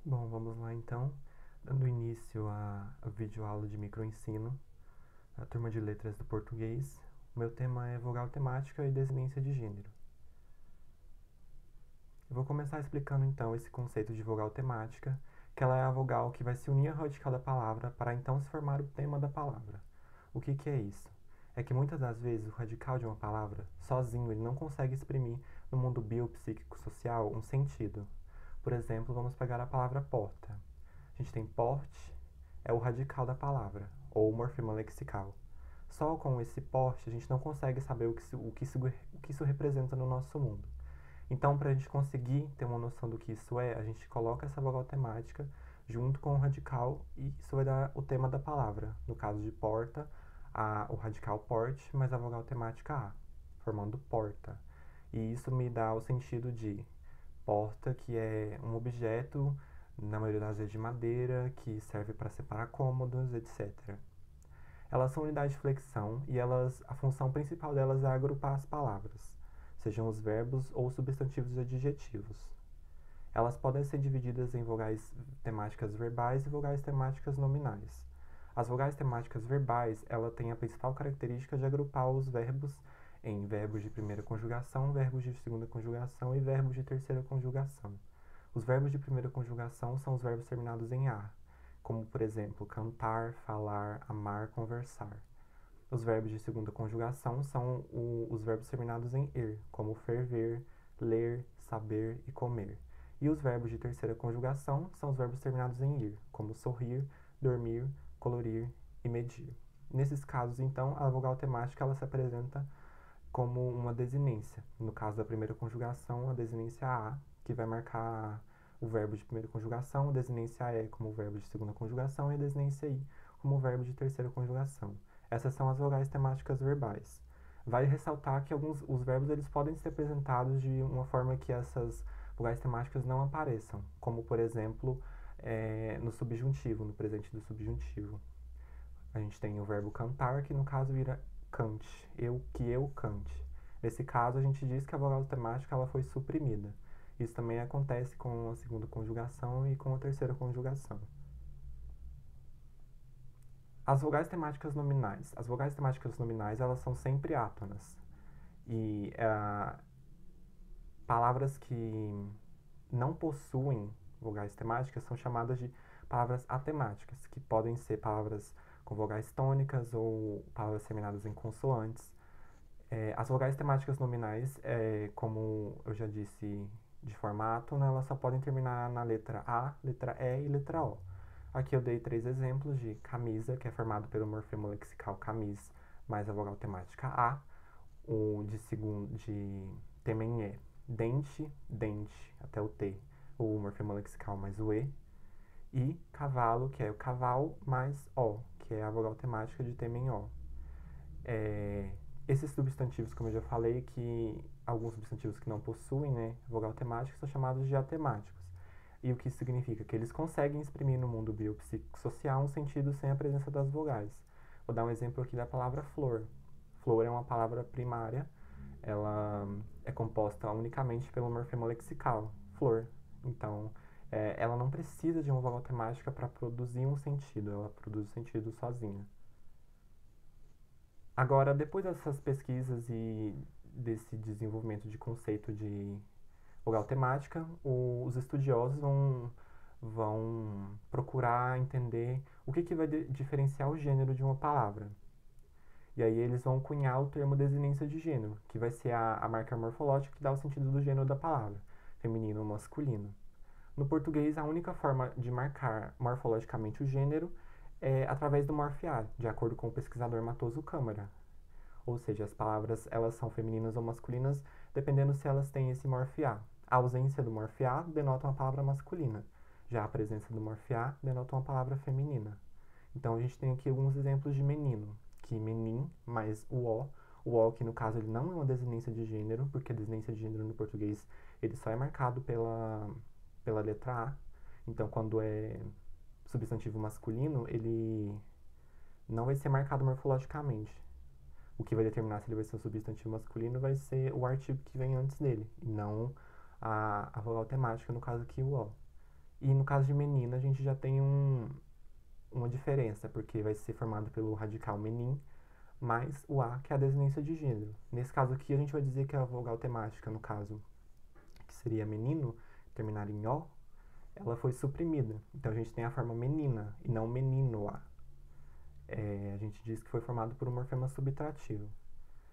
Bom, vamos lá então, dando início à videoaula de microensino, a turma de letras do português. O meu tema é vogal temática e desinência de gênero. Eu vou começar explicando então esse conceito de vogal temática, que ela é a vogal que vai se unir ao radical da palavra para então se formar o tema da palavra. O que é isso? É que muitas das vezes o radical de uma palavra, sozinho, ele não consegue exprimir no mundo biopsíquico-social um sentido. Por exemplo, vamos pegar a palavra porta. A gente tem porte, é o radical da palavra, ou o morfema lexical. Só com esse porte a gente não consegue saber o que isso representa no nosso mundo. Então, para a gente conseguir ter uma noção do que isso é, a gente coloca essa vogal temática junto com o radical e isso vai dar o tema da palavra. No caso de porta, o radical porte, mas a vogal temática a, formando porta. E isso me dá o sentido de porta, que é um objeto, na maioria das vezes de madeira, que serve para separar cômodos, etc. Elas são unidade de flexão e a função principal delas é agrupar as palavras, sejam os verbos ou substantivos e adjetivos. Elas podem ser divididas em vogais temáticas verbais e vogais temáticas nominais. As vogais temáticas verbais, ela tem a principal característica de agrupar os verbos em verbos de primeira conjugação, verbos de segunda conjugação e verbos de terceira conjugação. Os verbos de primeira conjugação são os verbos terminados em ar, como por exemplo cantar, falar, amar, conversar. Os verbos de segunda conjugação são os verbos terminados em er, como ferver, ler, saber e comer. E os verbos de terceira conjugação são os verbos terminados em ir, como sorrir, dormir, colorir e medir. Nesses casos, então, a vogal temática ela se apresenta como uma desinência. No caso da primeira conjugação, a desinência a, que vai marcar o verbo de primeira conjugação, a desinência e como o verbo de segunda conjugação e a desinência i como o verbo de terceira conjugação. Essas são as vogais temáticas verbais. Vale ressaltar que os verbos eles podem ser apresentados de uma forma que essas vogais temáticas não apareçam, como por exemplo no subjuntivo, no presente do subjuntivo. A gente tem o verbo cantar, que no caso vira cante, que eu cante. Nesse caso, a gente diz que a vogal temática ela foi suprimida. Isso também acontece com a segunda conjugação e com a terceira conjugação. As vogais temáticas nominais. As vogais temáticas nominais elas são sempre átonas. E palavras que não possuem vogais temáticas são chamadas de palavras atemáticas, que podem ser palavras com vogais tônicas ou palavras terminadas em consoantes. As vogais temáticas nominais, como eu já disse de forma átona, elas só podem terminar na letra A, letra E e letra O. Aqui eu dei 3 exemplos de camisa, que é formado pelo morfema lexical camis, mais a vogal temática A. O de tema em E, dente, dente, até o T, o morfema lexical mais o E. E cavalo, que é o caval mais O, que é a vogal temática de tema em O. Esses substantivos, como eu já falei, que alguns substantivos que não possuem vogal temática são chamados de atemáticos. E o que isso significa? Que eles conseguem exprimir no mundo biopsicossocial um sentido sem a presença das vogais. Vou dar um exemplo aqui da palavra flor. Flor é uma palavra primária, ela é composta unicamente pelo morfema lexical, flor. Então, ela não precisa de uma vogal temática para produzir um sentido, ela produz o sentido sozinha. Agora, depois dessas pesquisas e desse desenvolvimento de conceito de vogal temática, os estudiosos vão procurar entender o que vai diferenciar o gênero de uma palavra. E aí eles vão cunhar o termo desinência de gênero, que vai ser a marca morfológica que dá o sentido do gênero da palavra, feminino ou masculino. No português, a única forma de marcar morfologicamente o gênero é através do morfear, de acordo com o pesquisador Matoso Câmara. Ou seja, as palavras elas são femininas ou masculinas, dependendo se elas têm esse morfear. A ausência do morfear denota uma palavra masculina, já a presença do morfear denota uma palavra feminina. Então a gente tem aqui alguns exemplos de menino, que menin mais o O que no caso ele não é uma desinência de gênero, porque a desinência de gênero no português ele só é marcado pela letra A. Então quando é substantivo masculino, ele não vai ser marcado morfologicamente. O que vai determinar se ele vai ser um substantivo masculino vai ser o artigo que vem antes dele, e não a vogal temática, no caso aqui o O. E no caso de menina, a gente já tem uma diferença, porque vai ser formado pelo radical menin mais o A, que é a desinência de gênero. Nesse caso aqui, a gente vai dizer que a vogal temática, no caso, que seria menino, terminar em O, ela foi suprimida. Então a gente tem a forma menina e não menino-a. A gente diz que foi formado por um morfema subtrativo.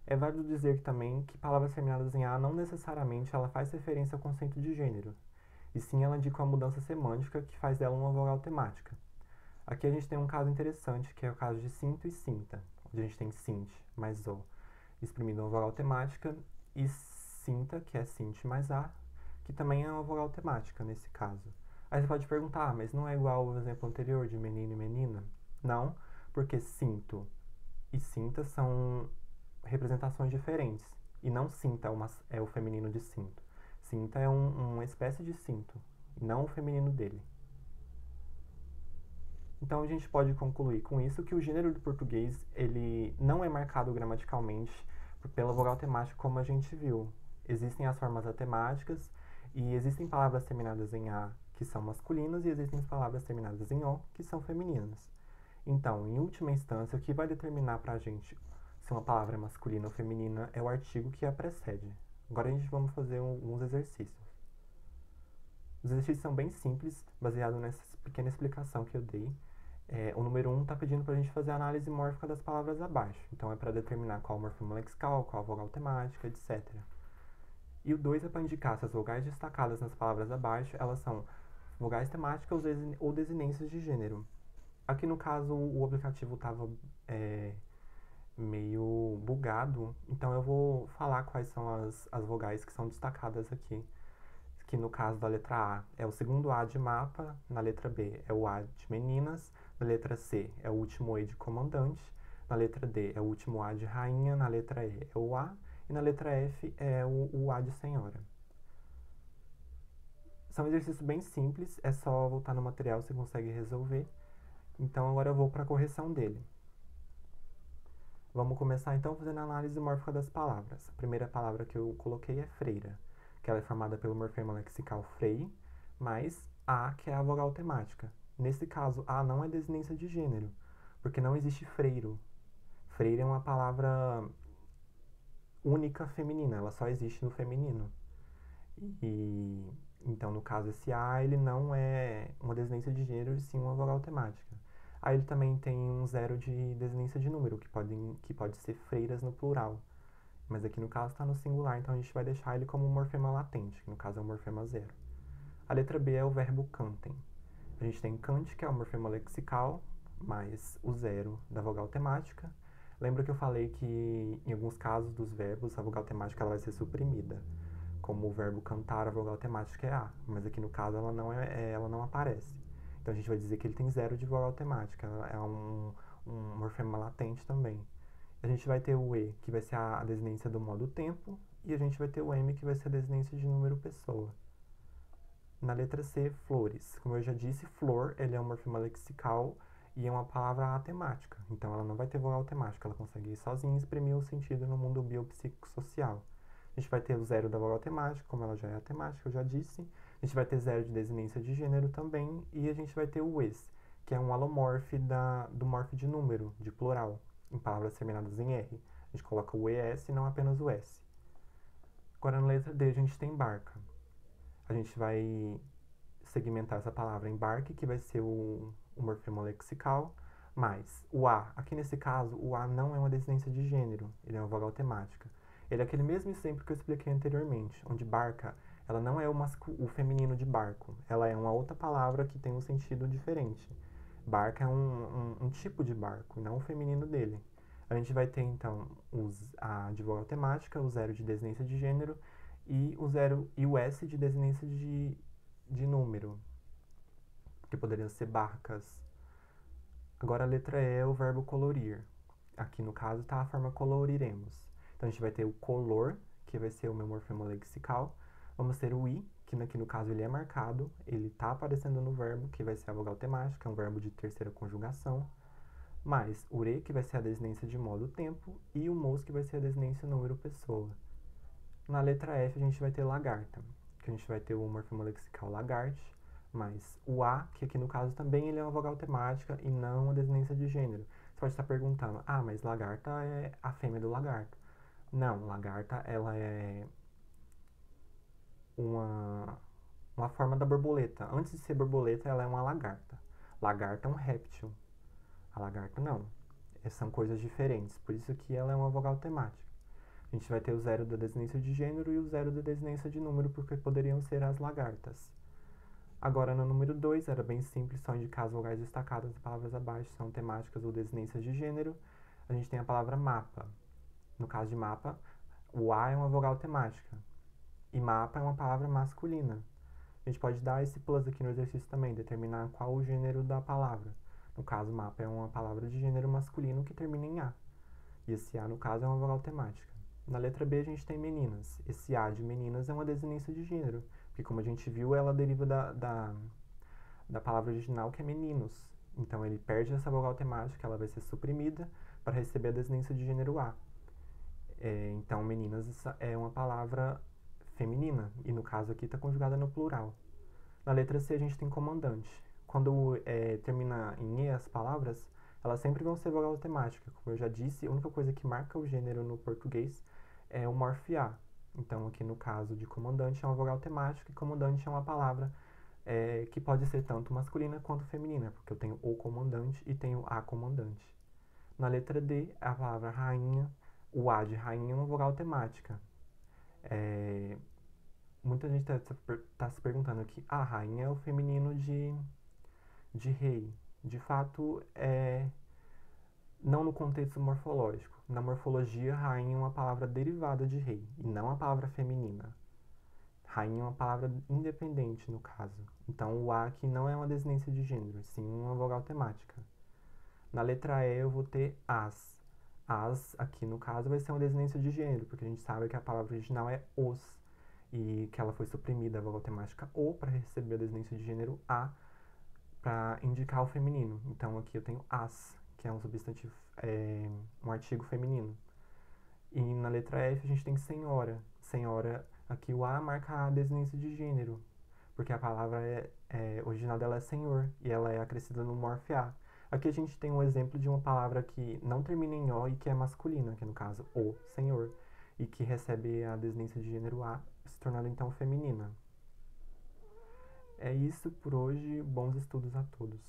É válido dizer também que palavras terminadas em A não necessariamente ela faz referência ao conceito de gênero, e sim ela indica uma mudança semântica que faz dela uma vogal temática. Aqui a gente tem um caso interessante, que é o caso de cinto e cinta, onde a gente tem sint mais o exprimido uma vogal temática, e cinta, que é sint mais a, que também é uma vogal temática nesse caso. Aí você pode perguntar, mas não é igual ao exemplo anterior de menino e menina? Não, porque cinto e cinta são representações diferentes. E não cinta é o feminino de cinto. Cinta é uma espécie de cinto, e não o feminino dele. Então a gente pode concluir com isso que o gênero do português ele não é marcado gramaticalmente pela vogal temática como a gente viu. Existem as formas atemáticas e existem palavras terminadas em A que são masculinas e existem as palavras terminadas em O que são femininas. Então, em última instância, o que vai determinar para a gente se uma palavra é masculina ou feminina é o artigo que a precede. Agora a gente vamos fazer alguns exercícios. Os exercícios são bem simples, baseado nessa pequena explicação que eu dei. O número 1 está pedindo para a gente fazer a análise mórfica das palavras abaixo. Então, é para determinar qual morfema lexical, qual vogal temática, etc. E o 2 é para indicar se as vogais destacadas nas palavras abaixo, elas são vogais temáticas ou desinências de gênero. Aqui, no caso, o aplicativo estava meio bugado, então eu vou falar quais são as vogais que são destacadas aqui. Que no caso da letra A é o segundo A de mapa, na letra B é o A de meninas, na letra C é o último E de comandante, na letra D é o último A de rainha, na letra E é o A, e na letra F é o A de senhora. São exercícios bem simples, é só voltar no material, você consegue resolver. Então agora eu vou para a correção dele. Vamos começar então fazendo a análise mórfica das palavras. A primeira palavra que eu coloquei é freira, que ela é formada pelo morfema lexical frei, mais A, que é a vogal temática. Nesse caso, A não é desinência de gênero, porque não existe freiro. Freira é uma palavra única feminina, ela só existe no feminino. E então, no caso, esse A ele não é uma desinência de gênero, e sim uma vogal temática. Aí ele também tem um zero de desinência de número, que pode ser freiras no plural. Mas aqui no caso está no singular, então a gente vai deixar ele como um morfema latente, que no caso é o morfema zero. A letra B é o verbo cantem. A gente tem cante, que é o morfema lexical, mais o zero da vogal temática. Lembra que eu falei que em alguns casos dos verbos a vogal temática ela vai ser suprimida, como o verbo cantar, a vogal temática é A, mas aqui no caso ela não aparece. Então a gente vai dizer que ele tem zero de vogal temática, é um morfema latente também. A gente vai ter o E, que vai ser a desinência do modo tempo, e a gente vai ter o M, que vai ser a desinência de número pessoa. Na letra C, flores. Como eu já disse, flor ele é um morfema lexical e é uma palavra atemática. Então ela não vai ter vogal temática, ela consegue ir sozinha exprimir o sentido no mundo biopsicossocial. A gente vai ter o zero da vogal temática, como ela já é atemática, eu já disse. A gente vai ter zero de desinência de gênero também. E a gente vai ter o es, que é um alomorfe do morfe de número, de plural, em palavras terminadas em R. A gente coloca o ES e não apenas o S. Agora na letra D a gente tem barca. A gente vai segmentar essa palavra em barque, que vai ser o morfema lexical, mais o A. Aqui nesse caso, o A não é uma desinência de gênero, ele é uma vogal temática. Ele é aquele mesmo exemplo que eu expliquei anteriormente, onde barca, ela não é o feminino de barco, ela é uma outra palavra que tem um sentido diferente. Barca é um tipo de barco, não o feminino dele. A gente vai ter então a de vogal temática, o zero de desinência de gênero e o S de desinência de número, que poderiam ser barcas. Agora a letra E é o verbo colorir. Aqui no caso está a forma coloriremos. Então a gente vai ter o color, que vai ser o meu morfema lexical. Vamos ter o I, que aqui no caso ele é marcado, ele está aparecendo no verbo, que vai ser a vogal temática, é um verbo de terceira conjugação. Mais o re, que vai ser a desinência de modo tempo, e o mos, que vai ser a desinência número pessoa. Na letra F a gente vai ter lagarta, que a gente vai ter o morfema lexical lagarte, Mas o A, que aqui no caso também ele é uma vogal temática e não uma desinência de gênero. Você pode estar perguntando, mas lagarta é a fêmea do lagarto. Não, lagarta ela é uma, uma forma da borboleta. Antes de ser borboleta, ela é uma lagarta. Lagarta é um réptil. A lagarta não. São coisas diferentes. Por isso que ela é uma vogal temática. A gente vai ter o zero da desinência de gênero e o zero da desinência de número, porque poderiam ser as lagartas. Agora, no número 2, era bem simples, só indicar as vogais destacadas das palavras abaixo, são temáticas ou desinências de gênero. A gente tem a palavra mapa. No caso de mapa, o A é uma vogal temática. E mapa é uma palavra masculina. A gente pode dar esse plus aqui no exercício também, determinar qual o gênero da palavra. No caso, mapa é uma palavra de gênero masculino que termina em A. E esse A, no caso, é uma vogal temática. Na letra B, a gente tem meninas. Esse A de meninas é uma desinência de gênero, porque, como a gente viu, ela deriva da palavra original, que é meninos. Então, ele perde essa vogal temática, ela vai ser suprimida para receber a desinência de gênero A. Então, meninas é uma palavra feminina, e no caso aqui está conjugada no plural. Na letra C, a gente tem comandante. Quando termina em E as palavras, elas sempre vão ser vogal temática. Como eu já disse, a única coisa que marca o gênero no português é o morfear. Então, aqui no caso de comandante, é uma vogal temática, e comandante é uma palavra que pode ser tanto masculina quanto feminina, porque eu tenho o comandante e tenho a comandante. Na letra D, a palavra rainha, o A de rainha é uma vogal temática. Muita gente está se perguntando aqui, a rainha é o feminino de rei. De fato, não no contexto morfológico. Na morfologia, rainha é uma palavra derivada de rei, e não a palavra feminina. Rainha é uma palavra independente, no caso. Então, o A aqui não é uma desinência de gênero, sim uma vogal temática. Na letra E, eu vou ter as. As, aqui no caso, vai ser uma desinência de gênero, porque a gente sabe que a palavra original é os, e que ela foi suprimida a vogal temática O para receber a desinência de gênero A, para indicar o feminino. Então, aqui eu tenho as, que é um substantivo, um artigo feminino. E na letra F a gente tem senhora. Senhora, aqui o A marca a desinência de gênero, porque a palavra original dela é senhor, e ela é acrescida no morfe A. Aqui a gente tem um exemplo de uma palavra que não termina em O e que é masculina, que é no caso o senhor, e que recebe a desinência de gênero A, se tornando então feminina. É isso por hoje, bons estudos a todos.